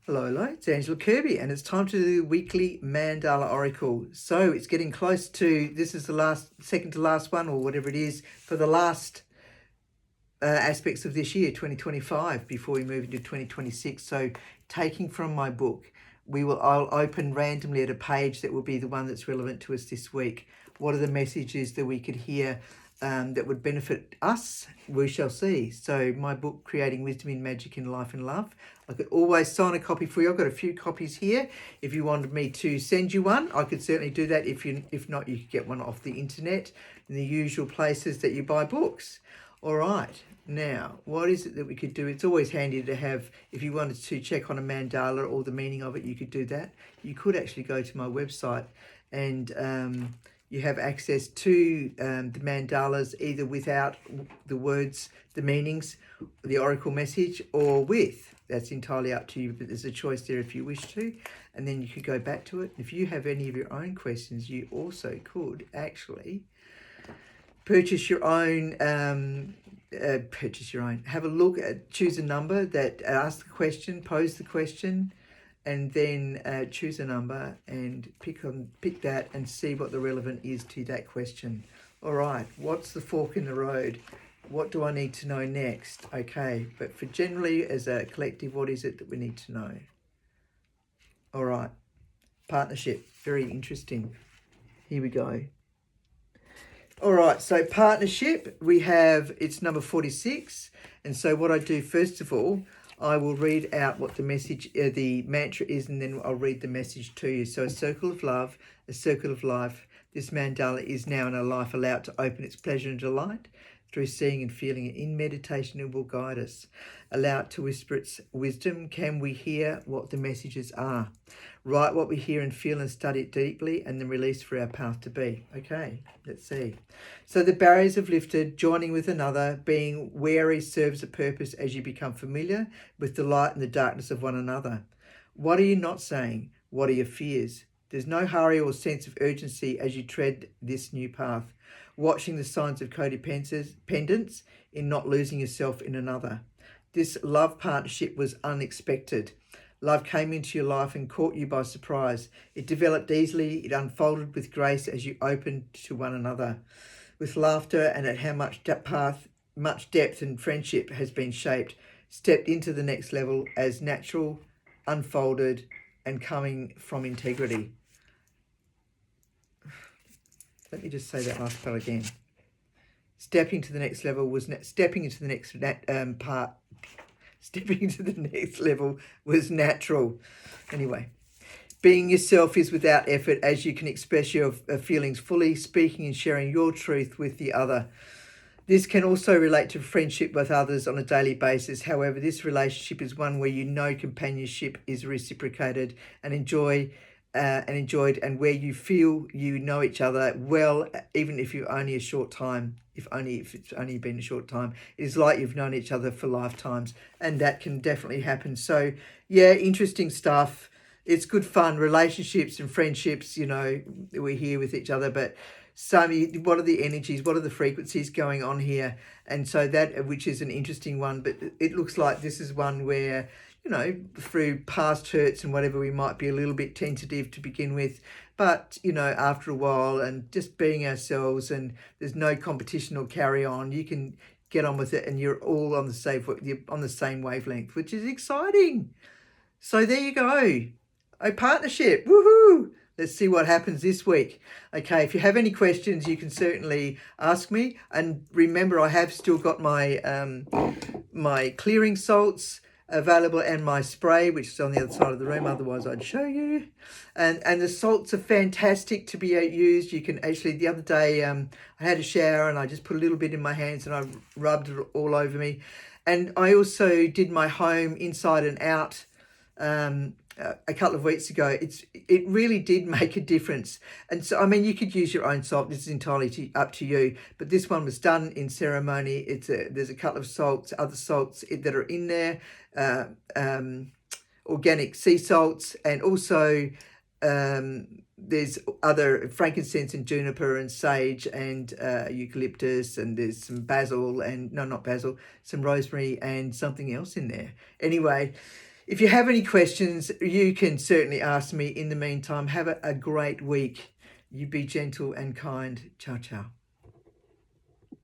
Hello, hello, it's Angela Kirby, and it's time to do the weekly Mandala Oracle. So it's getting close to, this is the second to last one, or whatever it is, for the last aspects of this year, 2025, before we move into 2026. So taking from my book, I'll open randomly at a page that will be the one that's relevant to us this week. What are the messages that we could hear that would benefit us? We shall see. So my book, Creating Wisdom in Magic in Life and Love. I could always sign a copy for you. I've got a few copies here. If you wanted me to send you one, I could certainly do that. If not, you could get one off the internet in the usual places that you buy books. All right. Now, what is it that we could do? It's always handy to have, if you wanted to check on a mandala or the meaning of it, you could do that. You could actually go to my website and you have access to the mandalas either without the words, the meanings, the oracle message, or with. That's entirely up to you, but there's a choice there if you wish to. And then you could go back to it. If you have any of your own questions, you also could actually purchase your own, have a look at, choose a number that ask the question, pose the question, and then choose a number and pick that and see what the relevant is to that question. All right, what's the fork in the road? What do I need to know next? Okay, but for generally as a collective, what is it that we need to know? All right, partnership, very interesting. Here we go. All right, so partnership, we have, it's number 46. And so what I do, first of all, I will read out what the message, the mantra is, and then I'll read the message to you. So a circle of love, a circle of life. This mandala is now in our life allowed to open its pleasure and delight through seeing and feeling it. In meditation, it will guide us. Allow it to whisper its wisdom. Can we hear what the messages are? Write what we hear and feel and study it deeply, and then release for our path to be. Okay, let's see. So the barriers have lifted, joining with another, being wary serves a purpose as you become familiar with the light and the darkness of one another. What are you not saying? What are your fears? There's no hurry or sense of urgency as you tread this new path, watching the signs of codependence in not losing yourself in another. This love partnership was unexpected. Love came into your life and caught you by surprise. It developed easily. It unfolded with grace as you opened to one another. With laughter and at how much depth and friendship has been shaped, stepped into the next level as natural, unfolded, and coming from integrity. Let me just say that last part again. Stepping into the next level was stepping into the next level was natural. Anyway, being yourself is without effort as you can express your feelings fully, speaking and sharing your truth with the other. This can also relate to friendship with others on a daily basis. However, this relationship is one where you know companionship is reciprocated and enjoyed, and where you feel you know each other well, even if you're only a short time. If it's only been a short time, it's like you've known each other for lifetimes, and that can definitely happen. So yeah, interesting stuff. It's good fun, relationships and friendships, you know, we're here with each other, but what are the energies, what are the frequencies going on here? And so that, which is an interesting one, but it looks like this is one where, you know, through past hurts and whatever, we might be a little bit tentative to begin with, but, you know, after a while and just being ourselves, and there's no competition or carry on, you can get on with it and you're all on the same wavelength, which is exciting. So there you go. A partnership. Woohoo! Let's see what happens this week. Okay, if you have any questions, you can certainly ask me. And remember, I have still got my my clearing salts available and my spray, which is on the other side of the room. Otherwise, I'd show you. And the salts are fantastic to be used. You can actually, the other day, I had a shower and I just put a little bit in my hands and I rubbed it all over me. And I also did my home inside and out a couple of weeks ago. It really did make a difference. And so, I mean, you could use your own salt. This is entirely up to you. But this one was done in ceremony. There's a couple of salts, other salts that are in there, organic sea salts, and also there's other frankincense and juniper and sage and eucalyptus, and there's some basil and, no, not basil, some rosemary and something else in there. Anyway, If you have any questions, you can certainly ask me. In the meantime, have a great week. You be gentle and kind. Ciao, ciao.